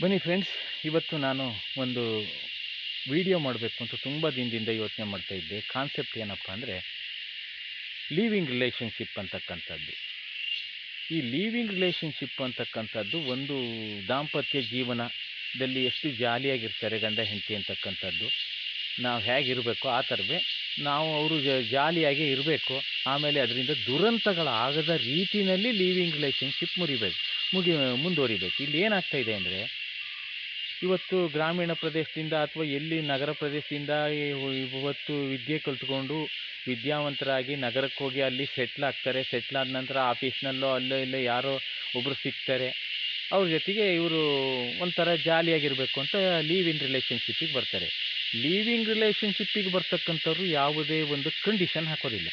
ಬನ್ನಿ ಫ್ರೆಂಡ್ಸ್, ಇವತ್ತು ನಾನು ಒಂದು ವಿಡಿಯೋ ಮಾಡಬೇಕು ಅಂತ ತುಂಬ ದಿನದಿಂದ ಯೋಚನೆ ಮಾಡ್ತಾ ಇದ್ದೆ. ಕಾನ್ಸೆಪ್ಟ್ ಏನಪ್ಪ ಅಂದರೆ ಲೀವಿಂಗ್ ರಿಲೇಷನ್ಶಿಪ್ ಅಂತಕ್ಕಂಥದ್ದು. ಈ ಲೀವಿಂಗ್ ರಿಲೇಷನ್ಶಿಪ್ ಅಂತಕ್ಕಂಥದ್ದು ಒಂದು ದಾಂಪತ್ಯ ಜೀವನದಲ್ಲಿ ಎಷ್ಟು ಜಾಲಿಯಾಗಿರ್ತಾರೆ ಗಂಡ ಹೆಂಡತಿ ಅಂತಕ್ಕಂಥದ್ದು. ನಾವು ಹೇಗಿರಬೇಕು ಆ ಥರವೇ ನಾವು ಅವರು ಜಾಲಿಯಾಗೇ ಇರಬೇಕು. ಆಮೇಲೆ ಅದರಿಂದ ದುರಂತಗಳಾಗದ ರೀತಿಯಲ್ಲಿ ಲೀವಿಂಗ್ ರಿಲೇಷನ್ಶಿಪ್ ಮುಂದುವರಿಬೇಕು. ಇಲ್ಲಿ ಏನಾಗ್ತಾಯಿದೆ ಅಂದರೆ, ಇವತ್ತು ಗ್ರಾಮೀಣ ಪ್ರದೇಶದಿಂದ ಅಥವಾ ಎಲ್ಲಿ ನಗರ ಪ್ರದೇಶದಿಂದ ಇವತ್ತು ವಿದ್ಯೆ ಕಲ್ತ್ಕೊಂಡು ವಿದ್ಯಾವಂತರಾಗಿ ನಗರಕ್ಕೆ ಹೋಗಿ ಅಲ್ಲಿ ಸೆಟ್ಲ್ ಆಗ್ತಾರೆ. ಸೆಟ್ಲ್ ಆದ ನಂತರ ಆಫೀಸ್ನಲ್ಲೋ ಅಲ್ಲೋ ಇಲ್ಲೋ ಯಾರೋ ಒಬ್ಬರು ಸಿಗ್ತಾರೆ. ಅವ್ರ ಜೊತೆಗೆ ಇವರು ಒಂಥರ ಜಾಲಿಯಾಗಿರಬೇಕು ಅಂತ ಲೀವ್ ಇನ್ ರಿಲೇಷನ್ಶಿಪ್ಪಿಗೆ ಬರ್ತಾರೆ. ಲೀವಿಂಗ್ ರಿಲೇಷನ್ಶಿಪ್ಪಿಗೆ ಬರ್ತಕ್ಕಂಥವ್ರು ಯಾವುದೇ ಒಂದು ಕಂಡೀಷನ್ ಹಾಕೋದಿಲ್ಲ.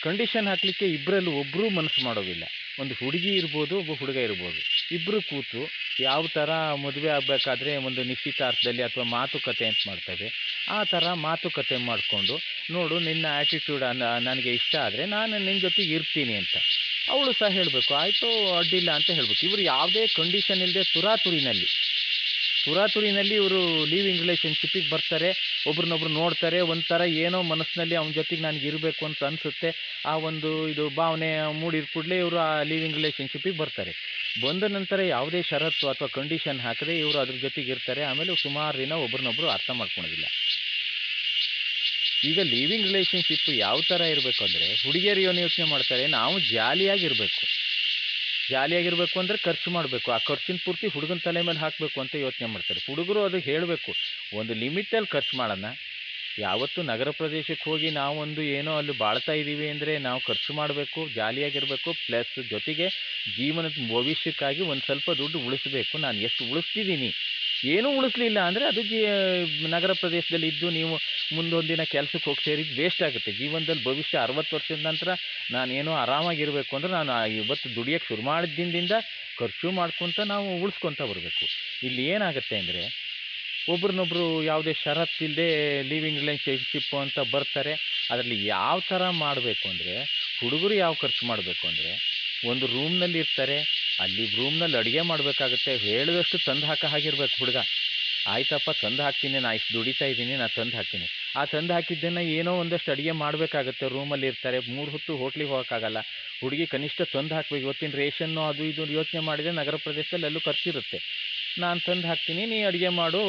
ಕಂಡೀಷನ್ ಹಾಕಲಿಕ್ಕೆ ಇಬ್ಬರಲ್ಲಿ ಒಬ್ಬರೂ ಮನಸ್ಸು ಮಾಡೋದಿಲ್ಲ. ಒಂದು ಹುಡುಗಿ ಇರ್ಬೋದು, ಒಬ್ಬ ಹುಡುಗ ಇರ್ಬೋದು. ಇಬ್ಬರು ಕೂತು ಯಾವ ಥರ ಮದುವೆ ಆಗಬೇಕಾದ್ರೆ ಒಂದು ನಿಶ್ಚಿತಾರ್ಥದಲ್ಲಿ ಅಥವಾ ಮಾತುಕತೆ ಅಂತ ಮಾಡ್ತೇವೆ, ಆ ಥರ ಮಾತುಕತೆ ಮಾಡಿಕೊಂಡು, ನೋಡು ನಿನ್ನ ಆ್ಯಟಿಟ್ಯೂಡ್ ನನಗೆ ಇಷ್ಟ ಆದರೆ ನಾನು ನಿನ್ನ ಜೊತೆಗೆ ಇರ್ತೀನಿ ಅಂತ ಅವಳು ಸಹ ಹೇಳಬೇಕು. ಆಯಿತು, ಅಡ್ಡಿಲ್ಲ ಅಂತ ಹೇಳಬೇಕು. ಇವರು ಯಾವುದೇ ಕಂಡೀಷನ್ ಇಲ್ಲದೆ ತುರಾತುರಿನಲ್ಲಿ ಇವರು ಲೀವಿಂಗ್ ರಿಲೇಷನ್ಶಿಪ್ಪಿಗೆ ಬರ್ತಾರೆ. ಒಬ್ರನ್ನೊಬ್ರು ನೋಡ್ತಾರೆ, ಒಂಥರ ಏನೋ ಮನಸ್ಸಿನಲ್ಲಿ ಅವನ ಜೊತೆಗೆ ನನಗೆ ಇರಬೇಕು ಅಂತ ಅನಿಸುತ್ತೆ. ಆ ಒಂದು ಇದು ಭಾವನೆ ಮೂಡಿದ ಕೂಡಲೇ ಇವರು ಆ ಲೀವಿಂಗ್ ರಿಲೇಷನ್ಶಿಪ್ಪಿಗೆ ಬರ್ತಾರೆ. ಬಂದ ನಂತರ ಯಾವುದೇ ಷರತ್ತು ಅಥವಾ ಕಂಡೀಷನ್ ಹಾಕದೆ ಇವರು ಅದ್ರ ಜೊತೆಗೆ ಇರ್ತಾರೆ. ಆಮೇಲೆ ಸುಮಾರು ದಿನ ಒಬ್ರನ್ನೊಬ್ರು ಅರ್ಥ ಮಾಡ್ಕೊಳೋದಿಲ್ಲ. ಈಗ ಲೀವಿಂಗ್ ರಿಲೇಷನ್ಶಿಪ್ ಯಾವ ಥರ ಇರಬೇಕು ಅಂದರೆ, ಹುಡುಗಿಯರು ಏನು ಯೋಚನೆ ಮಾಡ್ತಾರೆ, ನಾವು ಜಾಲಿಯಾಗಿರಬೇಕು ಅಂದರೆ ಖರ್ಚು ಮಾಡಬೇಕು. ಆ ಖರ್ಚಿನ ಪೂರ್ತಿ ಹುಡುಗನ ತಲೆ ಮೇಲೆ ಹಾಕಬೇಕು ಅಂತ ಯೋಚನೆ ಮಾಡ್ತಾರೆ. ಹುಡುಗರು ಅದು ಹೇಳಬೇಕು, ಒಂದು ಲಿಮಿಟಲ್ಲಿ ಖರ್ಚು ಮಾಡೋಣ. ಯಾವತ್ತು ನಗರ ಪ್ರದೇಶಕ್ಕೆ ಹೋಗಿ ನಾವೊಂದು ಏನೋ ಅಲ್ಲಿ ಬಾಳ್ತಾ ಇದ್ದೀವಿ ಅಂದರೆ ನಾವು ಖರ್ಚು ಮಾಡಬೇಕು, ಜಾಲಿಯಾಗಿರಬೇಕು. ಪ್ಲಸ್ ಜೊತೆಗೆ ಜೀವನದ ಭವಿಷ್ಯಕ್ಕಾಗಿ ಒಂದು ಸ್ವಲ್ಪ ದುಡ್ಡು ಉಳಿಸಬೇಕು. ನಾನು ಎಷ್ಟು ಉಳಿಸ್ತಿದ್ದೀನಿ, ಏನೂ ಉಳಿಸ್ಲಿಲ್ಲ ಅಂದರೆ ಅದು ನಗರ ಪ್ರದೇಶದಲ್ಲಿ ಇದ್ದು ನೀವು ಮುಂದೊಂದಿನ ಕೆಲಸಕ್ಕೆ ಹೋಗಿ ಸೇರಿದ್ದು ವೇಸ್ಟ್ ಆಗುತ್ತೆ. ಜೀವನದಲ್ಲಿ ಭವಿಷ್ಯ 60 ವರ್ಷದ ನಂತರ ನಾನೇನೋ ಆರಾಮಾಗಿರಬೇಕು ಅಂದರೆ ನಾನು ಇವತ್ತು ದುಡಿಯೋಕ್ಕೆ ಶುರು ಮಾಡಿದ ದಿನದಿಂದ ಖರ್ಚು ಮಾಡ್ಕೊತ ನಾವು ಉಳಿಸ್ಕೊತ ಬರಬೇಕು. ಇಲ್ಲಿ ಏನಾಗುತ್ತೆ ಅಂದರೆ, ಒಬ್ರನ್ನೊಬ್ರು ಯಾವುದೇ ಷರತ್ತಿಲ್ಲದೆ ಲೀವಿಂಗ್ ರಿಲೇಷನ್ಶಿಪ್ಪು ಅಂತ ಬರ್ತಾರೆ. ಅದರಲ್ಲಿ ಯಾವ ಥರ ಮಾಡಬೇಕು ಅಂದರೆ, ಹುಡುಗರು ಯಾವ ಖರ್ಚು ಮಾಡಬೇಕು ಅಂದರೆ, ಒಂದು ರೂಮ್ನಲ್ಲಿ ಇರ್ತಾರೆ, ಅಲ್ಲಿ ರೂಮ್ನಲ್ಲಿ ಅಡುಗೆ ಮಾಡಬೇಕಾಗುತ್ತೆ. ಹೇಳಿದಷ್ಟು ತಂದು ಹಾಗಿರ್ಬೇಕು ಹುಡುಗ. ಆಯ್ತಪ್ಪ ತಂದು ಹಾಕ್ತೀನಿ, ನಾ ಇಷ್ಟು ದುಡಿತಾ ಇದ್ದೀನಿ, ನಾನು ತಂದು ಹಾಕ್ತೀನಿ. ಆ ತಂದು ಹಾಕಿದ್ದನ್ನು ಏನೋ ಒಂದಷ್ಟು ಅಡುಗೆ ಮಾಡಬೇಕಾಗುತ್ತೆ. ರೂಮಲ್ಲಿ ಇರ್ತಾರೆ, 3 ಹೊತ್ತು ಹೋಟ್ಲಿಗೆ ಹೋಗೋಕ್ಕಾಗಲ್ಲ. ಹುಡುಗಿ ಕನಿಷ್ಠ ತಂದು ಹಾಕ್ಬೇಕು. ಇವತ್ತಿನ ರೇಷನ್ನು ಅದು ಇದು ಯೋಚನೆ ಮಾಡಿದರೆ ನಗರ ಪ್ರದೇಶದಲ್ಲಿ ಎಲ್ಲೂ ಖರ್ಚಿರುತ್ತೆ. ನಾನು ತಂದು ಹಾಕ್ತೀನಿ, ನೀ ಅಡುಗೆ ಮಾಡು,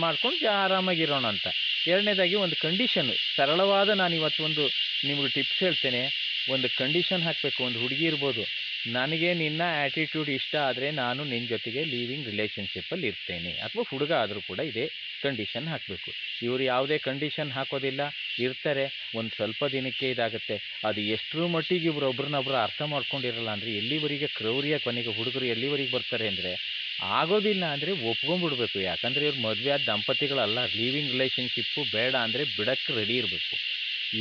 ಮಾಡ್ಕೊಂಡು ಆರಾಮಾಗಿರೋಣ ಅಂತ. ಎರಡನೇದಾಗಿ ಒಂದು ಕಂಡೀಷನ್ನು ಸರಳವಾದ, ನಾನು ಇವತ್ತು ಒಂದು ನಿಮಗೆ ಟಿಪ್ಸ್ ಹೇಳ್ತೇನೆ. ಒಂದು ಕಂಡೀಷನ್ ಹಾಕಬೇಕು. ಒಂದು ಹುಡುಗಿ ಇರ್ಬೋದು, ನನಗೆ ನಿನ್ನ ಆ್ಯಟಿಟ್ಯೂಡ್ ಇಷ್ಟ ಆದರೆ ನಾನು ನಿನ್ನ ಜೊತೆಗೆ ಲೀವಿಂಗ್ ರಿಲೇಷನ್ಶಿಪ್ಪಲ್ಲಿ ಇರ್ತೇನೆ. ಅಥವಾ ಹುಡುಗ ಆದರೂ ಕೂಡ ಇದೇ ಕಂಡೀಷನ್ ಹಾಕಬೇಕು. ಇವರು ಯಾವುದೇ ಕಂಡೀಷನ್ ಹಾಕೋದಿಲ್ಲ, ಇರ್ತಾರೆ. ಒಂದು ಸ್ವಲ್ಪ ದಿನಕ್ಕೆ ಇದಾಗುತ್ತೆ. ಅದು ಎಷ್ಟರ ಮಟ್ಟಿಗೆ ಇವರು ಒಬ್ರನ್ನೊಬ್ರು ಅರ್ಥ ಮಾಡ್ಕೊಂಡಿರಲ್ಲ ಅಂದರೆ, ಎಲ್ಲಿವರೆಗೆ ಕ್ರೌರ್ಯ ಕೊನೆಗೆ ಹುಡುಗರು ಎಲ್ಲಿವರೆಗೆ ಬರ್ತಾರೆ ಅಂದರೆ, ಆಗೋದಿಲ್ಲ ಅಂದರೆ ಒಪ್ಕೊಂಡ್ಬಿಡ್ಬೇಕು. ಯಾಕಂದರೆ ಇವ್ರು ಮದುವೆ ಆದ ದಂಪತಿಗಳಲ್ಲ. ಲೀವಿಂಗ್ ರಿಲೇಷನ್ಶಿಪ್ಪು ಬೇಡ ಅಂದರೆ ಬಿಡೋಕ್ಕೆ ರೆಡಿ ಇರಬೇಕು.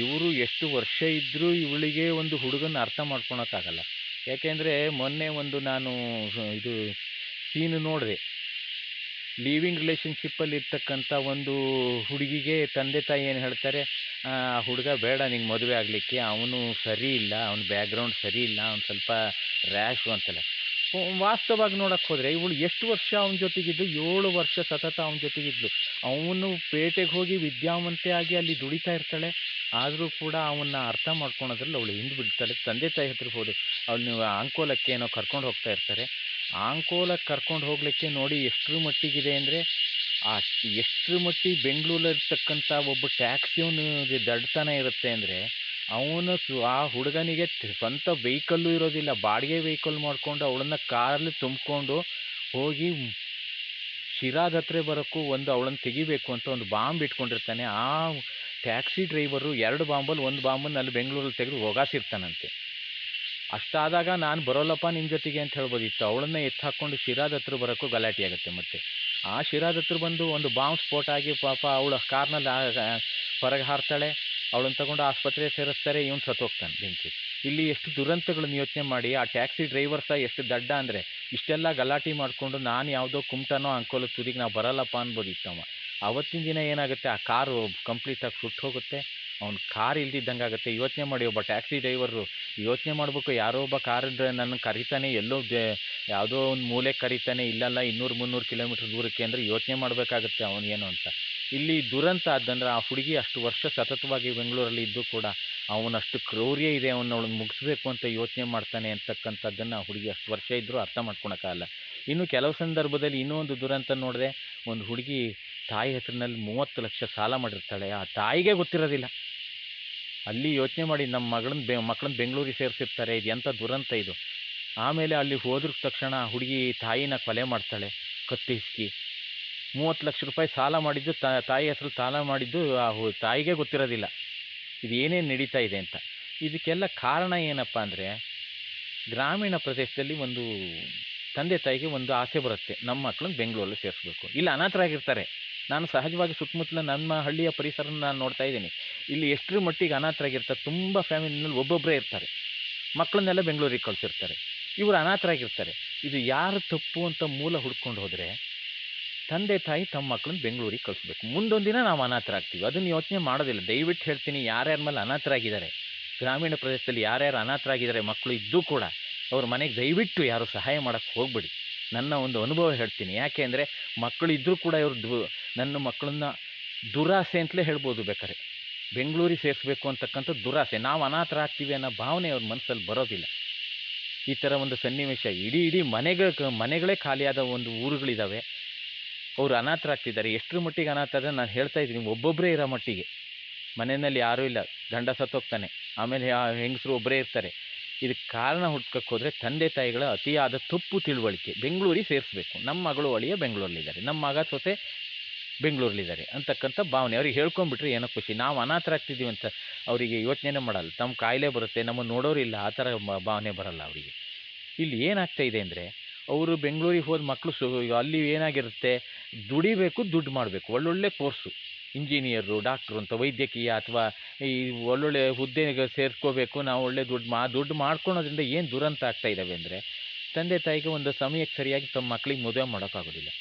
ಇವರು ಎಷ್ಟು ವರ್ಷ ಇದ್ದರೂ ಇವಳಿಗೆ ಒಂದು ಹುಡುಗನ ಅರ್ಥ ಮಾಡ್ಕೊಳಕ್ಕಾಗಲ್ಲ. ಯಾಕೆಂದರೆ ಮೊನ್ನೆ ಒಂದು ನಾನು ಇದು ಸೀನು ನೋಡಿದೆ. ಲೀವಿಂಗ್ ರಿಲೇಷನ್ಶಿಪ್ಪಲ್ಲಿ ಇರ್ತಕ್ಕಂಥ ಒಂದು ಹುಡುಗಿಗೆ ತಂದೆ ತಾಯಿ ಏನು ಹೇಳ್ತಾರೆ, ಹುಡುಗ ಬೇಡ ನಿಂಗೆ ಮದುವೆ ಆಗಲಿಕ್ಕೆ, ಅವನು ಸರಿ ಇಲ್ಲ, ಅವನ ಬ್ಯಾಕ್ಗ್ರೌಂಡ್ ಸರಿ ಇಲ್ಲ, ಅವನು ಸ್ವಲ್ಪ ರ್ಯಾಶು ಅಂತೆಲ್ಲ. ವಾಸ್ತವವಾಗಿ ನೋಡೋಕ್ಕೆ ಹೋದರೆ ಇವಳು ಎಷ್ಟು ವರ್ಷ ಅವನ ಜೊತೆಗಿದ್ದು, 7 ವರ್ಷ ಸತತ ಅವನ ಜೊತೆಗಿದ್ಲು. ಅವನು ಪೇಟೆಗೆ ಹೋಗಿ ವಿದ್ಯಾವಂತೆ ಆಗಿ ಅಲ್ಲಿ ದುಡಿತಾ ಇರ್ತಾಳೆ. ಆದರೂ ಕೂಡ ಅವನ್ನ ಅರ್ಥ ಮಾಡ್ಕೊಳೋದ್ರಲ್ಲಿ ಅವಳು ಹಿಂದೆ ಬಿಡ್ತಾಳೆ. ತಂದೆ ತಾಯಿ ಹತ್ರ ಹೋದೆ, ಅವಳು ಅಂಕೋಲಕ್ಕೆ ಏನೋ ಕರ್ಕೊಂಡು ಹೋಗ್ತಾ ಇರ್ತಾರೆ. ಅಂಕೋಲಕ್ಕೆ ಕರ್ಕೊಂಡು ಹೋಗಲಿಕ್ಕೆ ನೋಡಿ ಎಷ್ಟರ ಮಟ್ಟಿಗಿದೆ ಅಂದರೆ, ಎಷ್ಟರ ಮಟ್ಟಿಗೆ ಬೆಂಗಳೂರಲ್ಲಿರ್ತಕ್ಕಂಥ ಒಬ್ಬ ಟ್ಯಾಕ್ಸಿಯವನು ದಡ್ತನ ಇರುತ್ತೆ ಅಂದರೆ, ಅವನು ಆ ಹುಡುಗನಿಗೆ ಸ್ವಂತ ವೆಹಿಕಲ್ಲು ಇರೋದಿಲ್ಲ, ಬಾಡಿಗೆ ವೆಹಿಕಲ್ ಮಾಡಿಕೊಂಡು ಅವಳನ್ನು ಕಾರಲ್ಲಿ ತುಂಬಿಕೊಂಡು ಹೋಗಿ ಶಿರಾದ ಹತ್ರ ಬರೋಕ್ಕೂ ಒಂದು ಅವಳನ್ನು ತೆಗಿಬೇಕು ಅಂತ ಒಂದು ಬಾಂಬ್ ಇಟ್ಕೊಂಡಿರ್ತಾನೆ. ಆ ಟ್ಯಾಕ್ಸಿ ಡ್ರೈವರು 2 ಬಾಂಬಲ್ಲಿ 1 ಬಾಂಬನ್ನು ಅಲ್ಲಿ ಬೆಂಗಳೂರಲ್ಲಿ ತೆಗೆದು ಹೋಗಾಸಿರ್ತಾನಂತೆ. ಅಷ್ಟಾದಾಗ ನಾನು ಬರೋಲ್ಲಪ್ಪ ನಿನ್ನ ಜೊತೆಗೆ ಅಂತ ಹೇಳ್ಬೋದಿತ್ತು. ಅವಳನ್ನ ಎತ್ತು ಹಾಕ್ಕೊಂಡು ಶಿರಾದ ಹತ್ರ ಬರೋಕ್ಕೂ ಗಲಾಟೆ ಆಗುತ್ತೆ. ಮತ್ತು ಆ ಶಿರಾದ ಹತ್ರ ಬಂದು ಒಂದು ಬಾಂಬ್ ಸ್ಫೋಟ ಆಗಿ ಪಾಪ ಅವಳ ಕಾರ್ನಲ್ಲಿ ಹೊರಗೆ ಹಾರ್ತಾಳೆ. ಅವಳನ್ನು ತಗೊಂಡು ಆಸ್ಪತ್ರೆಗೆ ಸೇರಿಸ್ತಾರೆ. ಇವನು ಸತ್ತೋಗ್ತಾನೆ ಬೆಂಕಿ. ಇಲ್ಲಿ ಎಷ್ಟು ದುರಂತಗಳನ್ನು ಯೋಚನೆ ಮಾಡಿ. ಆ ಟ್ಯಾಕ್ಸಿ ಡ್ರೈವರ್ ಸಹ ಎಷ್ಟು ದಡ್ಡ ಅಂದರೆ, ಇಷ್ಟೆಲ್ಲ ಗಲಾಟೆ ಮಾಡಿಕೊಂಡು ನಾನು ಯಾವುದೋ ಕುಮಟನೋ ಅಂಕೋಲ ತುದಿಗೆ ನಾವು ಬರಲ್ಲಪ್ಪ ಅನ್ಬೋದಿತ್ತವ. ಅವತ್ತಿನ ದಿನ ಏನಾಗುತ್ತೆ, ಆ ಕಾರು ಕಂಪ್ಲೀಟಾಗಿ ಸುಟ್ಟು ಹೋಗುತ್ತೆ. ಅವ್ನು ಕಾರ್ ಇಲ್ದಿದ್ದಂಗೆ ಆಗುತ್ತೆ. ಯೋಚನೆ ಮಾಡಿ, ಒಬ್ಬ ಟ್ಯಾಕ್ಸಿ ಡ್ರೈವರು ಯೋಚನೆ ಮಾಡಬೇಕು, ಯಾರೋ ಒಬ್ಬ ಕಾರ್ ನನ್ನ ಕರಿತಾನೆ, ಎಲ್ಲೋ ಯಾವುದೋ ಒಂದು ಮೂಲೆಗೆ ಕರಿತಾನೆ, ಇಲ್ಲಲ್ಲ 200-300 ಕಿಲೋಮೀಟ್ರ್ ದೂರಕ್ಕೆ ಅಂದರೆ ಯೋಚನೆ ಮಾಡಬೇಕಾಗುತ್ತೆ ಅವನೇನು ಅಂತ. ಇಲ್ಲಿ ದುರಂತ ಆದಂದ್ರೆ ಆ ಹುಡುಗಿ ಅಷ್ಟು ವರ್ಷ ಸತತವಾಗಿ ಬೆಂಗಳೂರಲ್ಲಿ ಇದ್ದು ಕೂಡ ಅವನಷ್ಟು ಕ್ರೌರ್ಯ ಇದೆ, ಅವಳನ್ನ ಮುಗಿಸ್ಬೇಕು ಅಂತ ಯೋಚನೆ ಮಾಡ್ತಾನೆ ಅಂತಕ್ಕಂಥದ್ದನ್ನು ಆ ಹುಡುಗಿ ಅಷ್ಟು ವರ್ಷ ಇದ್ದರೂ ಅರ್ಥ ಮಾಡ್ಕೊಳಕ್ಕಾಗಲ್ಲ. ಇನ್ನು ಕೆಲವು ಸಂದರ್ಭದಲ್ಲಿ ಇನ್ನೂ ಒಂದು ದುರಂತ ನೋಡಿದೆ, ಒಂದು ಹುಡುಗಿ ತಾಯಿ ಹೆಸರಿನಲ್ಲಿ 30 ಲಕ್ಷ ಸಾಲ ಮಾಡಿರ್ತಾಳೆ, ಆ ತಾಯಿಗೆ ಗೊತ್ತಿರೋದಿಲ್ಲ. ಅಲ್ಲಿ ಯೋಚನೆ ಮಾಡಿ, ನಮ್ಮ ಮಕ್ಕಳನ್ನ ಬೆಂಗಳೂರಿಗೆ ಸೇರಿಸಿರ್ತಾರೆ, ಇದು ಎಂಥ ದುರಂತ ಇದು. ಆಮೇಲೆ ಅಲ್ಲಿ ಹೋದ್ರ ತಕ್ಷಣ ಹುಡುಗಿ ತಾಯಿನ ಕೊಲೆ ಮಾಡ್ತಾಳೆ, ಕತ್ತಿ ಹಿಸ್ಕಿ. 30 ಲಕ್ಷ ರೂಪಾಯಿ ಸಾಲ ಮಾಡಿದ್ದು, ತಾಯಿ ಹೆಸರು ಸಾಲ ಮಾಡಿದ್ದು ಆ ತಾಯಿಗೆ ಗೊತ್ತಿರೋದಿಲ್ಲ ಇದು ಏನೇನು ನಡೀತಾ ಇದೆ ಅಂತ. ಇದಕ್ಕೆಲ್ಲ ಕಾರಣ ಏನಪ್ಪ ಅಂದರೆ, ಗ್ರಾಮೀಣ ಪ್ರದೇಶದಲ್ಲಿ ಒಂದು ತಂದೆ ತಾಯಿಗೆ ಒಂದು ಆಸೆ ಬರುತ್ತೆ, ನಮ್ಮ ಮಕ್ಕಳನ್ನ ಬೆಂಗಳೂರಲ್ಲಿ ಸೇರಿಸ್ಬೇಕು. ಇಲ್ಲಿ ಅನಾಥರಾಗಿರ್ತಾರೆ. ನಾನು ಸಹಜವಾಗಿ ಸುತ್ತಮುತ್ತಲ ನಮ್ಮ ಹಳ್ಳಿಯ ಪರಿಸರನ ನಾನು ನೋಡ್ತಾ ಇದ್ದೀನಿ. ಇಲ್ಲಿ ಎಷ್ಟರ ಮಟ್ಟಿಗೆ ಅನಾಥರಾಗಿರ್ತಾರೆ, ತುಂಬ ಫ್ಯಾಮಿಲಿನಲ್ಲಿ ಒಬ್ಬೊಬ್ಬರೇ ಇರ್ತಾರೆ, ಮಕ್ಕಳನ್ನೆಲ್ಲ ಬೆಂಗಳೂರಿಗೆ ಕಳಿಸಿರ್ತಾರೆ, ಇವರು ಅನಾಥರಾಗಿರ್ತಾರೆ. ಇದು ಯಾರು ತಪ್ಪು ಅಂತ ಮೂಲ ಹುಡ್ಕೊಂಡು ಹೋದರೆ, ತಂದೆ ತಾಯಿ ತಮ್ಮ ಮಕ್ಕಳನ್ನ ಬೆಂಗಳೂರಿಗೆ ಕಳಿಸ್ಬೇಕು. ಮುಂದೊಂದು ದಿನ ನಾವು ಅನಾಥರಾಗ್ತೀವಿ, ಅದನ್ನು ಯೋಚನೆ ಮಾಡೋದಿಲ್ಲ. ದಯವಿಟ್ಟು ಹೇಳ್ತೀನಿ, ಯಾರ್ಯಾರ ಮೇಲೆ ಅನಾಥರಾಗಿದ್ದಾರೆ, ಗ್ರಾಮೀಣ ಪ್ರದೇಶದಲ್ಲಿ ಯಾರ್ಯಾರು ಅನಾಥರಾಗಿದ್ದಾರೆ ಮಕ್ಕಳು ಇದ್ದೂ ಕೂಡ, ಅವ್ರ ಮನೆಗೆ ದಯವಿಟ್ಟು ಯಾರು ಸಹಾಯ ಮಾಡೋಕ್ಕೆ ಹೋಗ್ಬೇಡಿ. ನನ್ನ ಒಂದು ಅನುಭವ ಹೇಳ್ತೀನಿ. ಯಾಕೆ ಅಂದರೆ, ಮಕ್ಕಳಿದ್ದರೂ ಕೂಡ ಇವರು ನನ್ನ ಮಕ್ಕಳನ್ನ ದುರಾಸೆ ಅಂತಲೇ ಹೇಳ್ಬೋದು ಬೇಕಾದ್ರೆ, ಬೆಂಗಳೂರಿಗೆ ಸೇರಿಸ್ಬೇಕು ಅಂತಕ್ಕಂಥ ದುರಾಸೆ. ನಾವು ಅನಾಥರಾಗ್ತೀವಿ ಅನ್ನೋ ಭಾವನೆ ಅವ್ರ ಮನಸ್ಸಲ್ಲಿ ಬರೋದಿಲ್ಲ. ಈ ಥರ ಒಂದು ಸನ್ನಿವೇಶ ಇಡೀ ಮನೆಗಳೇ ಖಾಲಿಯಾದ ಒಂದು ಊರುಗಳಿದ್ದಾವೆ. ಅವರು ಅನಾಥರಾಗ್ತಿದ್ದಾರೆ. ಎಷ್ಟರ ಮಟ್ಟಿಗೆ ಅನಾಥ ಆದರೆ ನಾನು ಹೇಳ್ತಾ ಇದ್ದೀನಿ, ಒಬ್ಬೊಬ್ಬರೇ ಇರೋ ಮಟ್ಟಿಗೆ. ಮನೆಯಲ್ಲಿ ಯಾರೂ ಇಲ್ಲ, ಗಂಡ ಸತ್ತೋಗ್ತಾನೆ, ಆಮೇಲೆ ಹೆಂಗಸರು ಒಬ್ಬರೇ ಇರ್ತಾರೆ. ಇದಕ್ಕೆ ಕಾರಣ ಹುಡ್ಕಕ್ಕೆ ಹೋದರೆ ತಂದೆ ತಾಯಿಗಳ ಅತಿಯಾದ ತಪ್ಪು ತಿಳುವಳಿಕೆ. ಬೆಂಗಳೂರಿಗೆ ಸೇರಿಸ್ಬೇಕು, ನಮ್ಮ ಮಗಳು ಅಳಿಯ ಬೆಂಗಳೂರಲ್ಲಿದ್ದಾರೆ, ನಮ್ಮ ಮಗ ಸೊಸೆ ಬೆಂಗಳೂರಲ್ಲಿದ್ದಾರೆ ಅಂತಕ್ಕಂಥ ಭಾವನೆ ಅವ್ರಿಗೆ ಹೇಳ್ಕೊಂಡ್ಬಿಟ್ರೆ ಏನೋ ಖುಷಿ. ನಾವು ಅನಾಥರಾಗ್ತಿದ್ದೀವಿ ಅಂತ ಅವರಿಗೆ ಯೋಚನೆ ಮಾಡಲ್ಲ. ತಮ್ಮ ಕಾಯಿಲೆ ಬರುತ್ತೆ, ನಮ್ಮನ್ನು ನೋಡೋರಿಲ್ಲ, ಆ ಥರ ಭಾವನೆ ಬರಲ್ಲ ಅವರಿಗೆ. ಇಲ್ಲಿ ಏನಾಗ್ತಾ ಇದೆ ಅಂದರೆ, ಅವರು ಬೆಂಗಳೂರಿಗೆ ಹೋದ ಮಕ್ಕಳು ಅಲ್ಲಿ ಏನಾಗಿರುತ್ತೆ, ದುಡಿಬೇಕು, ದುಡ್ಡು ಮಾಡಬೇಕು, ಒಳ್ಳೊಳ್ಳೆ ಕೋರ್ಸು, ಇಂಜಿನಿಯರು, ಡಾಕ್ಟ್ರು ಅಂತ, ವೈದ್ಯಕೀಯ ಅಥವಾ ಈ ಒಳ್ಳೊಳ್ಳೆ ಹುದ್ದೆಗೆ ಸೇರಿಸ್ಕೋಬೇಕು, ನಾವು ಒಳ್ಳೆ ದುಡ್ಡು ಮಾಡ್ಕೊಳೋದ್ರಿಂದ ಏನು ದುರಂತ ಆಗ್ತಾ ಇದ್ದಾವೆ ಅಂದರೆ, ತಂದೆ ತಾಯಿಗೆ ಒಂದು ಸಮಯಕ್ಕೆ ಸರಿಯಾಗಿ ತಮ್ಮ ಮಕ್ಕಳಿಗೆ ಮದುವೆ ಮಾಡೋಕ್ಕಾಗೋದಿಲ್ಲ.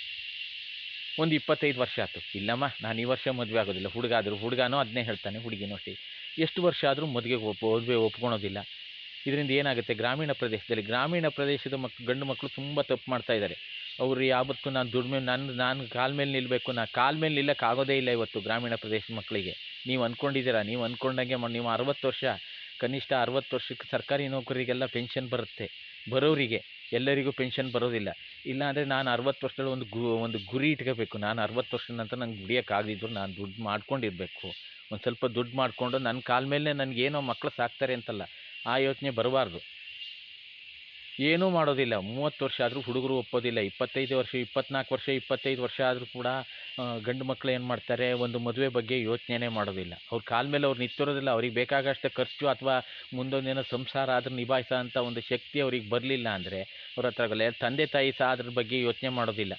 ಒಂದು 25 ವರ್ಷ ಆಯ್ತು, ಇಲ್ಲಮ್ಮ ನಾನು ಈ ವರ್ಷ ಮದುವೆ ಆಗೋದಿಲ್ಲ. ಹುಡುಗನೋ ಅದನ್ನೇ ಹೇಳ್ತಾನೆ, ಹುಡುಗಿನೋ ಅಷ್ಟೇ. ಎಷ್ಟು ವರ್ಷ ಆದರೂ ಮದುವೆ ಒಪ್ಕೊಳೋದಿಲ್ಲ. ಇದರಿಂದ ಏನಾಗುತ್ತೆ, ಗ್ರಾಮೀಣ ಪ್ರದೇಶದ ಗಂಡು ಮಕ್ಕಳು ತುಂಬ ತಪ್ಪು ಮಾಡ್ತಾ ಇದ್ದಾರೆ. ಅವರು ಯಾವತ್ತೂ ನಾನು ದುಡಿಮೆ ನಾನು ಕಾಲ ಮೇಲೆ ನಿಲ್ಲಬೇಕು, ನಾನು ಕಾಲ ಮೇಲೆ ನಿಲ್ಲಕ್ಕೆ ಆಗೋದೇ ಇಲ್ಲ ಇವತ್ತು ಗ್ರಾಮೀಣ ಪ್ರದೇಶದ ಮಕ್ಕಳಿಗೆ. ನೀವು ಅಂದ್ಕೊಂಡಿದ್ದೀರಾ, ನೀವು ಅಂದ್ಕೊಂಡಂಗೆ ನೀವು 60 ವರ್ಷ, ಕನಿಷ್ಠ 60 ವರ್ಷಕ್ಕೆ ಸರ್ಕಾರಿ ನೌಕರರಿಗೆಲ್ಲ ಪೆನ್ಷನ್ ಬರುತ್ತೆ, ಬರೋರಿಗೆ ಎಲ್ಲರಿಗೂ ಪೆನ್ಷನ್ ಬರೋದಿಲ್ಲ. ಇಲ್ಲಾಂದರೆ ನಾನು 60 ವರ್ಷದಲ್ಲಿ ಒಂದು ಗುರಿ ಇಟ್ಕೋಬೇಕು, ನಾನು 60 ವರ್ಷದ ನಂತರ ನಂಗೆ ದುಡಿಯೋಕ್ಕಾಗದಿದ್ರು ನಾನು ದುಡ್ಡು ಮಾಡ್ಕೊಂಡಿರಬೇಕು, ಒಂದು ಸ್ವಲ್ಪ ದುಡ್ಡು ಮಾಡಿಕೊಂಡು ನನ್ನ ಕಾಲ ಮೇಲೆ ನನಗೇನೋ ಮಕ್ಕಳು ಸಾಕ್ತಾರೆ ಅಂತಲ್ಲ, ಆ ಯೋಚನೆ ಬರಬಾರ್ದು. ಏನೂ ಮಾಡೋದಿಲ್ಲ. 30 ವರ್ಷ ಆದರೂ ಹುಡುಗರು ಒಪ್ಪೋದಿಲ್ಲ. 25 ವರ್ಷ, 24 ವರ್ಷ, 25 ವರ್ಷ ಆದರೂ ಕೂಡ ಗಂಡು ಮಕ್ಕಳು ಏನು ಮಾಡ್ತಾರೆ, ಒಂದು ಮದುವೆ ಬಗ್ಗೆ ಯೋಚನೆನೇ ಮಾಡೋದಿಲ್ಲ. ಅವ್ರ ಕಾಲ ಮೇಲೆ ಅವ್ರು ನಿಂತಿರೋದಿಲ್ಲ. ಅವ್ರಿಗೆ ಬೇಕಾಗಷ್ಟು ಖರ್ಚು ಅಥವಾ ಮುಂದೊಂದೇನೋ ಸಂಸಾರ ಆದ್ರೆ ನಿಭಾಯಿಸೋ ಅಂಥ ಒಂದು ಶಕ್ತಿ ಅವ್ರಿಗೆ ಬರಲಿಲ್ಲ ಅಂದರೆ ಅವ್ರ ಹತ್ರ ಆಗಲ್ಲ. ತಂದೆ ತಾಯಿ ಸಹ ಅದ್ರ ಬಗ್ಗೆ ಯೋಚನೆ ಮಾಡೋದಿಲ್ಲ.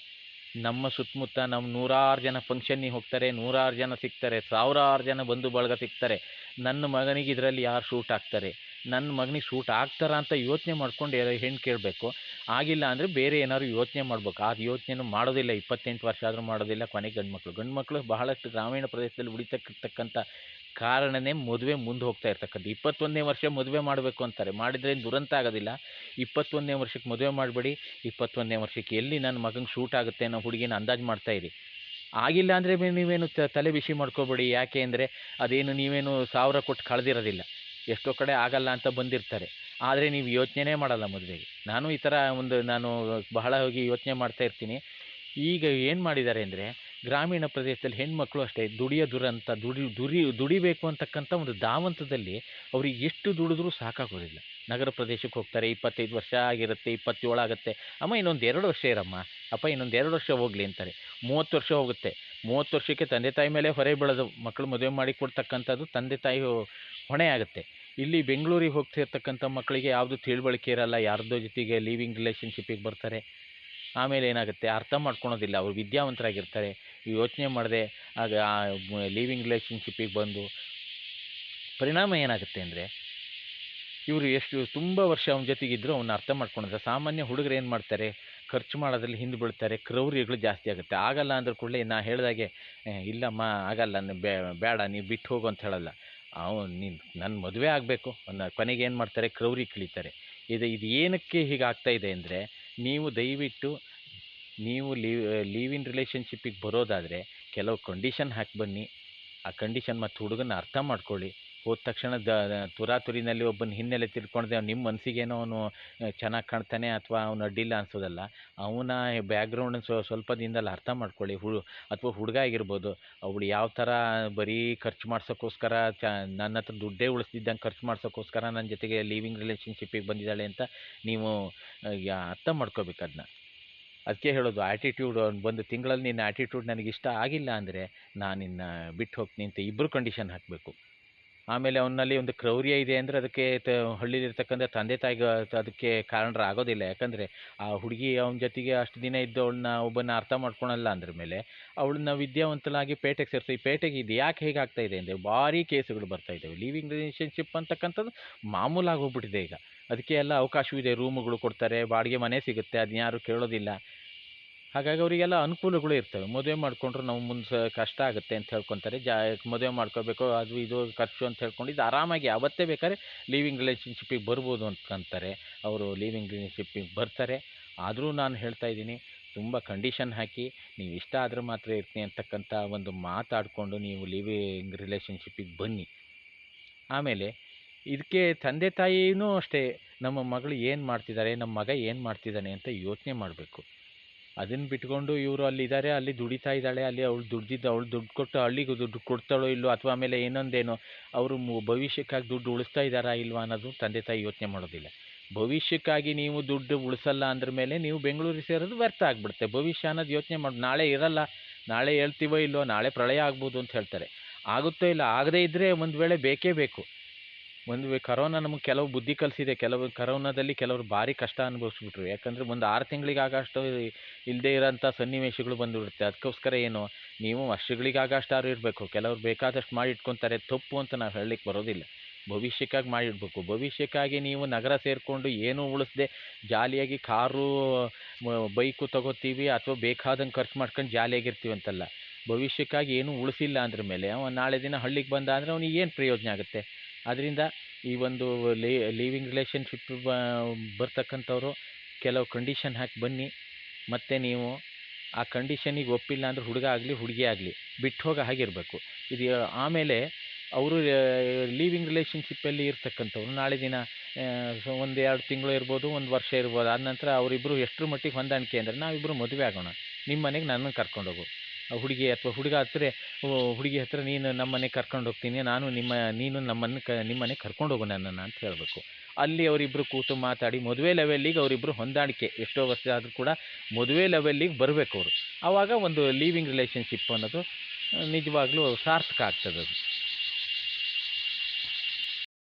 ನಮ್ಮ ಸುತ್ತಮುತ್ತ ನಮ್ಮ 100 ಜನ ಫಂಕ್ಷನ್ನಿಗೆ ಹೋಗ್ತಾರೆ, 100 ಜನ ಸಿಗ್ತಾರೆ, 1000 ಜನ ಬಂಧು ಬಳಗ ಸಿಗ್ತಾರೆ. ನನ್ನ ಮಗನಿಗೆ ಇದರಲ್ಲಿ ಯಾರು ಸೂಟ್ ಆಗ್ತಾರೆ, ನನ್ನ ಮಗನಿಗೆ ಸೂಟ್ ಆಗ್ತಾರ ಅಂತ ಯೋಚನೆ ಮಾಡ್ಕೊಂಡು ಹೆಣ್ಣು ಕೇಳಬೇಕು. ಆಗಿಲ್ಲ ಅಂದರೆ ಬೇರೆ ಏನಾದ್ರು ಯೋಚನೆ ಮಾಡ್ಬೇಕು. ಆ ಯೋಚನೆನೂ ಮಾಡೋದಿಲ್ಲ. 28 ವರ್ಷ ಆದರೂ ಮಾಡೋದಿಲ್ಲ. ಕೊನೆಗೆ ಗಂಡು ಮಕ್ಕಳು ಬಹಳಷ್ಟು ಗ್ರಾಮೀಣ ಪ್ರದೇಶದಲ್ಲಿ ಉಳಿತಕ್ಕಂಥ ಕಾರಣನೇ ಮದುವೆ ಮುಂದೆ ಹೋಗ್ತಾ ಇರ್ತಕ್ಕಂಥ. 21ನೇ ವರ್ಷ ಮದುವೆ ಮಾಡಬೇಕು ಅಂತಾರೆ, ಮಾಡಿದರೆ ದುರಂತ ಆಗೋದಿಲ್ಲ. 21ನೇ ವರ್ಷಕ್ಕೆ ಮದುವೆ ಮಾಡಬೇಡಿ, 21ನೇ ವರ್ಷಕ್ಕೆ ಎಲ್ಲಿ ನನ್ನ ಮಗನಿಗೆ ಶೂಟ್ ಆಗುತ್ತೆ ಅನ್ನೋ ಹುಡುಗಿನ ಅಂದಾಜು ಮಾಡ್ತಾಯಿರಿ. ಆಗಿಲ್ಲ ಅಂದರೆ ನೀವೇನು ತಲೆ ಬಿಸಿ ಮಾಡ್ಕೋಬೇಡಿ. ಯಾಕೆ ಅಂದರೆ ಅದೇನು ನೀವೇನು 1000 ಕೊಟ್ಟು ಕಳೆದಿರೋದಿಲ್ಲ. ಎಷ್ಟೋ ಕಡೆ ಆಗಲ್ಲ ಅಂತ ಬಂದಿರ್ತಾರೆ, ಆದರೆ ನೀವು ಯೋಚನೆ ಮಾಡಲ್ಲ ಮದುವೆಗೆ. ನಾನು ಈ ಥರ ನಾನು ಬಹಳ ಹೋಗಿ ಯೋಚನೆ ಮಾಡ್ತಾ ಇರ್ತೀನಿ. ಈಗ ಏನು ಮಾಡಿದ್ದಾರೆ ಅಂದರೆ, ಗ್ರಾಮೀಣ ಪ್ರದೇಶದಲ್ಲಿ ಹೆಣ್ಮಕ್ಳು ಅಷ್ಟೇ ದುಡಿಯೋ ದುರಂತ, ದುಡಿಬೇಕು ಅಂತಕ್ಕಂಥ ಒಂದು ಧಾವಂತದಲ್ಲಿ ಅವ್ರಿಗೆ ಎಷ್ಟು ದುಡಿದ್ರೂ ಸಾಕಾಗೋದಿಲ್ಲ. ನಗರ ಪ್ರದೇಶಕ್ಕೆ ಹೋಗ್ತಾರೆ, 25 ವರ್ಷ ಆಗಿರುತ್ತೆ, 27 ಆಗುತ್ತೆ, ಅಮ್ಮ ಇನ್ನೊಂದು 2 ವರ್ಷ ಇರಮ್ಮ, ಅಪ್ಪ ಇನ್ನೊಂದು 2 ವರ್ಷ ಹೋಗಲಿ ಅಂತಾರೆ. 30 ವರ್ಷ ಹೋಗುತ್ತೆ. 30 ವರ್ಷಕ್ಕೆ ತಂದೆ ತಾಯಿ ಮೇಲೆ ಹೊರೆ ಬೀಳೋದು. ಮಕ್ಕಳು ಮದುವೆ ಮಾಡಿ ಕೊಡ್ತಕ್ಕಂಥದ್ದು ತಂದೆ ತಾಯಿ ಹೊಣೆ ಆಗುತ್ತೆ. ಇಲ್ಲಿ ಬೆಂಗಳೂರಿಗೆ ಹೋಗ್ತಿರ್ತಕ್ಕಂಥ ಮಕ್ಕಳಿಗೆ ಯಾವುದು ತಿಳುವಳಿಕೆ ಇರಲ್ಲ, ಯಾರ್ದೋ ಜೊತೆಗೆ ಲೀವಿಂಗ್ ರಿಲೇಷನ್ಶಿಪ್ಪಿಗೆ ಬರ್ತಾರೆ. ಆಮೇಲೆ ಏನಾಗುತ್ತೆ, ಅರ್ಥ ಮಾಡ್ಕೊಳೋದಿಲ್ಲ. ಅವರು ವಿದ್ಯಾವಂತರಾಗಿರ್ತಾರೆ, ಯೋಚನೆ ಮಾಡದೆ ಆಗ ಲೀವಿಂಗ್ ರಿಲೇಷನ್ಶಿಪ್ಪಿಗೆ ಬಂದು ಪರಿಣಾಮ ಏನಾಗುತ್ತೆ ಅಂದರೆ, ಇವರು ಎಷ್ಟು ತುಂಬ ವರ್ಷ ಅವನ ಜೊತೆಗಿದ್ರು ಅವನ್ನ ಅರ್ಥ ಮಾಡ್ಕೊಳೋದಿಲ್ಲ. ಸಾಮಾನ್ಯ ಹುಡುಗರು ಏನು ಮಾಡ್ತಾರೆ, ಖರ್ಚು ಮಾಡೋದ್ರಲ್ಲಿ ಹಿಂದೆ ಬೀಳ್ತಾರೆ, ಕ್ರೌರ್ಯಗಳು ಜಾಸ್ತಿ ಆಗುತ್ತೆ. ಆಗಲ್ಲ ಅಂದ್ರ ಕೂಡಲೇ ನಾ ಹೇಳ್ದಾಗೆ, ಇಲ್ಲಮ್ಮ ಆಗಲ್ಲ, ಬೇಡ ನೀವು ಬಿಟ್ಟು ಹೋಗು ಅಂತ ಹೇಳಲ್ಲ. ನನ್ನ ಮದುವೆ ಆಗಬೇಕು ಕೊನೆಗೆ ಏನು ಮಾಡ್ತಾರೆ, ಕ್ರೌರಿ ಕಿಳಿತಾರೆ. ಇದು ಏನಕ್ಕೆ ಹೀಗಾಗ್ತಾ ಇದೆ ಅಂದರೆ, ನೀವು ದಯವಿಟ್ಟು ನೀವು ಲೀವ್ ಇನ್ ರಿಲೇಷನ್ಶಿಪ್ಪಿಗೆ ಬರೋದಾದರೆ ಕೆಲವು ಕಂಡೀಷನ್ ಹಾಕಿ ಬನ್ನಿ. ಆ ಕಂಡೀಷನ್ ಮತ್ತು ಹುಡುಗನ ಅರ್ಥ ಮಾಡ್ಕೊಳ್ಳಿ. ಹೋದ ತಕ್ಷಣ ತುರಾತುರಿನಲ್ಲಿ ಒಬ್ಬನ ಹಿನ್ನೆಲೆ ತಿಳ್ಕೊಂಡ್ರೆ ನಿಮ್ಮ ಮನಸ್ಸಿಗೇನೋ ಅವನು ಚೆನ್ನಾಗಿ ಕಾಣ್ತಾನೆ ಅಥವಾ ಅವನು ಅಡ್ಡಿಲ್ಲ ಅನ್ಸೋದಲ್ಲ. ಅವನ ಬ್ಯಾಕ್ಗ್ರೌಂಡ್ ಸ್ವಲ್ಪ ದಿನದಲ್ಲಿ ಅರ್ಥ ಮಾಡ್ಕೊಳ್ಳಿ. ಅಥವಾ ಹುಡುಗ ಆಗಿರ್ಬೋದು, ಅವಳು ಯಾವ ಥರ ಬರೀ ಖರ್ಚು ಮಾಡ್ಸೋಕ್ಕೋಸ್ಕರ ನನ್ನ ಹತ್ರ ದುಡ್ಡೇ ಉಳಿಸ್ತಿದ್ದಂಗೆ ಖರ್ಚು ಮಾಡ್ಸೋಕ್ಕೋಸ್ಕರ ನನ್ನ ಜೊತೆಗೆ ಲೀವಿಂಗ್ ರಿಲೇಷನ್ಶಿಪ್ಪಿಗೆ ಬಂದಿದ್ದಾಳೆ ಅಂತ ನೀವು ಅರ್ಥ ಮಾಡ್ಕೋಬೇಕು ಅದನ್ನ. ಅದಕ್ಕೆ ಹೇಳೋದು, ಆ್ಯಟಿಟ್ಯೂಡ್ ಒಂದು ತಿಂಗಳಲ್ಲಿ ನಿನ್ನ ಆ್ಯಟಿಟ್ಯೂಡ್ ನನಗಿಷ್ಟ ಆಗಿಲ್ಲ ಅಂದರೆ ನಾನು ನಿನ್ನ ಬಿಟ್ಟು ಹೋಗ್ತೀನಿ ಅಂತ ಇಬ್ಬರು ಕಂಡೀಷನ್ ಹಾಕಬೇಕು. ಆಮೇಲೆ ಅವನಲ್ಲಿ ಒಂದು ಕ್ರೌರ್ಯ ಇದೆ ಅಂದರೆ ಅದಕ್ಕೆ ಹಳ್ಳಿಲಿರ್ತಕ್ಕಂಥ ತಂದೆ ತಾಯಿಗೆ ಅದಕ್ಕೆ ಕಾರಣರಾಗೋದಿಲ್ಲ. ಯಾಕಂದರೆ ಆ ಹುಡುಗಿ ಅವನ ಜೊತೆಗೆ ಅಷ್ಟು ದಿನ ಇದ್ದು ಒಬ್ಬನ ಅರ್ಥ ಮಾಡ್ಕೊಳಲ್ಲ ಅಂದ್ರ ಮೇಲೆ ಅವಳನ್ನ ವಿದ್ಯಾವಂತಲಾಗಿ ಪೇಟೆಗೆ ಸೇರಿಸಿ, ಈ ಪೇಟೆಗೆ ಇದು ಯಾಕೆ ಹೇಗಾಗ್ತಾ ಇದೆ ಅಂದರೆ ಭಾರಿ ಕೇಸುಗಳು ಬರ್ತಾ ಇದ್ದಾವೆ. ಲೀವಿಂಗ್ ರಿಲೇಷನ್ಶಿಪ್ ಅಂತಕ್ಕಂಥದ್ದು ಮಾಮೂಲಾಗಿ ಹೋಗ್ಬಿಟ್ಟಿದೆ ಈಗ. ಅದಕ್ಕೆ ಎಲ್ಲ ಅವಕಾಶವಿದೆ, ರೂಮುಗಳು ಕೊಡ್ತಾರೆ, ಬಾಡಿಗೆ ಮನೆ ಸಿಗುತ್ತೆ, ಅದನ್ನ ಯಾರು ಕೇಳೋದಿಲ್ಲ. ಹಾಗಾಗಿ ಅವರಿಗೆಲ್ಲ ಅನುಕೂಲಗಳು ಇರ್ತವೆ. ಮದುವೆ ಮಾಡಿಕೊಂಡ್ರು ನಾವು ಮುಂದೆ ಕಷ್ಟ ಆಗುತ್ತೆ ಅಂತ ಹೇಳ್ಕೊತಾರೆ. ಮದುವೆ ಮಾಡ್ಕೋಬೇಕು, ಅದು ಇದು ಖರ್ಚು ಅಂತ ಹೇಳ್ಕೊಂಡು ಇದು ಆರಾಮಾಗಿ ಅವತ್ತೇ ಬೇಕಾದ್ರೆ ಲೀವಿಂಗ್ ರಿಲೇಷನ್ಶಿಪ್ಪಿಗೆ ಬರ್ಬೋದು ಅಂತಾರೆ. ಅವರು ಲೀವಿಂಗ್ ರಿಲೇಷನ್ಶಿಪ್ಪಿಗೆ ಬರ್ತಾರೆ. ಆದರೂ ನಾನು ಹೇಳ್ತಾ ಇದ್ದೀನಿ, ತುಂಬ ಕಂಡೀಷನ್ ಹಾಕಿ ನೀವು ಇಷ್ಟ ಆದರೆ ಮಾತ್ರ ಇರ್ತೀನಿ ಅಂತಕ್ಕಂಥ ಒಂದು ಮಾತಾಡಿಕೊಂಡು ನೀವು ಲೀವಿಂಗ್ ರಿಲೇಷನ್ಶಿಪ್ಪಿಗೆ ಬನ್ನಿ. ಆಮೇಲೆ ಇದಕ್ಕೆ ತಂದೆ ತಾಯಿನೂ ಅಷ್ಟೇ, ನಮ್ಮ ಮಗಳು ಏನು ಮಾಡ್ತಿದ್ದಾರೆ, ನಮ್ಮ ಮಗ ಏನು ಮಾಡ್ತಿದ್ದಾನೆ ಅಂತ ಯೋಚನೆ ಮಾಡಬೇಕು. ಅದನ್ನು ಬಿಟ್ಕೊಂಡು ಇವರು ಅಲ್ಲಿದ್ದಾರೆ, ಅಲ್ಲಿ ದುಡಿತಾ ಇದ್ದಾಳೆ, ಅಲ್ಲಿ ಅವಳು ದುಡ್ಡು ಕೊಟ್ಟು ಹಳ್ಳಿಗೆ ದುಡ್ಡು ಕೊಡ್ತಾಳೋ ಇಲ್ಲೋ, ಅಥವಾ ಆಮೇಲೆ ಇನ್ನೊಂದೇನೋ ಅವರು ಭವಿಷ್ಯಕ್ಕಾಗಿ ದುಡ್ಡು ಉಳಿಸ್ತಾ ಇದ್ದಾರಾ ಇಲ್ವಾ ಅನ್ನೋದು ತಂದೆ ತಾಯಿ ಯೋಚನೆ ಮಾಡೋದಿಲ್ಲ. ಭವಿಷ್ಯಕ್ಕಾಗಿ ನೀವು ದುಡ್ಡು ಉಳಿಸಲ್ಲ ಅಂದ್ರ ಮೇಲೆ ನೀವು ಬೆಂಗಳೂರಿಗೆ ಸೇರೋದು ವ್ಯರ್ಥ ಆಗಿಬಿಡುತ್ತೆ. ಭವಿಷ್ಯ ಅನ್ನೋದು ಯೋಚನೆ ಮಾಡಿ, ನಾಳೆ ಇರಲ್ಲ, ನಾಳೆ ಹೇಳ್ತೀವೋ ಇಲ್ಲೋ, ನಾಳೆ ಪ್ರಳಯ ಆಗ್ಬೋದು ಅಂತ ಹೇಳ್ತಾರೆ. ಆಗುತ್ತೋ ಇಲ್ಲ, ಆಗದೇ ಇದ್ದರೆ ಒಂದು ವೇಳೆ ಬೇಕೇ ಬೇಕು. ಕರೋನಾ ನಮಗೆ ಕೆಲವು ಬುದ್ಧಿ ಕಲಿಸಿದೆ. ಕರೋನಾದಲ್ಲಿ ಕೆಲವರು ಭಾರಿ ಕಷ್ಟ ಅನುಭವಿಸ್ಬಿಟ್ರು. ಯಾಕಂದರೆ ಒಂದು 6 ತಿಂಗಳಿಗಾಗಷ್ಟು ಇಲ್ಲದೇ ಇರೋಂಥ ಸನ್ನಿವೇಶಗಳು ಬಂದುಬಿಡುತ್ತೆ. ಅದಕ್ಕೋಸ್ಕರ ಏನು, ನೀವು ವರ್ಷಗಳಿಗಾಗಷ್ಟಾದ್ರು ಇರಬೇಕು. ಕೆಲವ್ರು ಬೇಕಾದಷ್ಟು ಮಾಡಿ ಇಟ್ಕೊತಾರೆ, ತಪ್ಪು ಅಂತ ನಾವು ಹೇಳಲಿಕ್ಕೆ ಬರೋದಿಲ್ಲ. ಭವಿಷ್ಯಕ್ಕಾಗಿ ಮಾಡಿಡಬೇಕು. ಭವಿಷ್ಯಕ್ಕಾಗಿ ನೀವು ನಗರ ಸೇರಿಕೊಂಡು ಏನೂ ಉಳಿಸ್ದೆ ಜಾಲಿಯಾಗಿ ಕಾರು ಬೈಕು ತೊಗೋತೀವಿ ಅಥವಾ ಬೇಕಾದಂಗೆ ಖರ್ಚು ಮಾಡ್ಕೊಂಡು ಜಾಲಿಯಾಗಿರ್ತೀವಿ ಅಂತಲ್ಲ. ಭವಿಷ್ಯಕ್ಕಾಗಿ ಏನೂ ಉಳಿಸಿಲ್ಲ ಅಂದ್ರ ಮೇಲೆ ನಾಳೆ ದಿನ ಹಳ್ಳಿಗೆ ಬಂದ ಅಂದರೆ ಅವ್ನಿಗೆ ಏನು ಪ್ರಯೋಜನ ಆಗುತ್ತೆ? ಆದ್ದರಿಂದ ಈ ಒಂದು ಲೀವಿಂಗ್ ರಿಲೇಷನ್ಶಿಪ್ ಬರ್ತಕ್ಕಂಥವ್ರು ಕೆಲವು ಕಂಡೀಷನ್ ಹಾಕಿ ಬನ್ನಿ. ಮತ್ತು ನೀವು ಆ ಕಂಡೀಷನಿಗೆ ಒಪ್ಪಿಲ್ಲ ಅಂದರೆ ಹುಡುಗ ಆಗಲಿ ಹುಡುಗಿ ಆಗಲಿ ಬಿಟ್ಟು ಹೋಗೋ ಹಾಗಿರಬೇಕು. ಇದು ಆಮೇಲೆ ಅವರು ಲೀವಿಂಗ್ ರಿಲೇಷನ್ಶಿಪ್ಪಲ್ಲಿ ಇರ್ತಕ್ಕಂಥವ್ರು ನಾಳೆ ದಿನ 1-2 ತಿಂಗಳು ಇರ್ಬೋದು, 1 ವರ್ಷ ಇರ್ಬೋದು. ಆದ ನಂತರ ಅವರಿಬ್ಬರು ಎಷ್ಟರ ಮಟ್ಟಿಗೆ ಹೊಂದಾಣಿಕೆ ಅಂದರೆ, ನಾವಿಬ್ಬರು ಮದುವೆ ಆಗೋಣ, ನಿಮ್ಮ ಮನೆಗೆ ನನ್ನನ್ನು ಕರ್ಕೊಂಡೋಗು. ಹುಡುಗಿ ಅಥವಾ ಹುಡುಗ ಹುಡುಗಿ ಹತ್ರ ನೀನು ನಮ್ಮ ಮನೆಗೆ ಕರ್ಕೊಂಡು ಹೋಗ್ತೀನಿ, ನೀನು ನಿಮ್ಮ ಮನೆಗೆ ಕರ್ಕೊಂಡು ಹೋಗು ನನ್ನನ್ನು ಅಂತ ಹೇಳಬೇಕು. ಅಲ್ಲಿ ಅವರಿಬ್ಬರು ಕೂತು ಮಾತಾಡಿ ಮದುವೆ ಲೆವೆಲ್ಲಿಗೆ ಅವರಿಬ್ಬರು ಹೊಂದಾಣಿಕೆ, ಎಷ್ಟೋ ವರ್ಷ ಆದರೂ ಕೂಡ ಮದುವೆ ಲೆವೆಲ್ಲಿಗೆ ಬರಬೇಕು ಅವರು. ಆವಾಗ ಒಂದು ಲೀವಿಂಗ್ ರಿಲೇಷನ್ಶಿಪ್ ಅನ್ನೋದು ನಿಜವಾಗ್ಲೂ ಸಾರ್ಥಕ ಆಗ್ತದೆ ಅದು.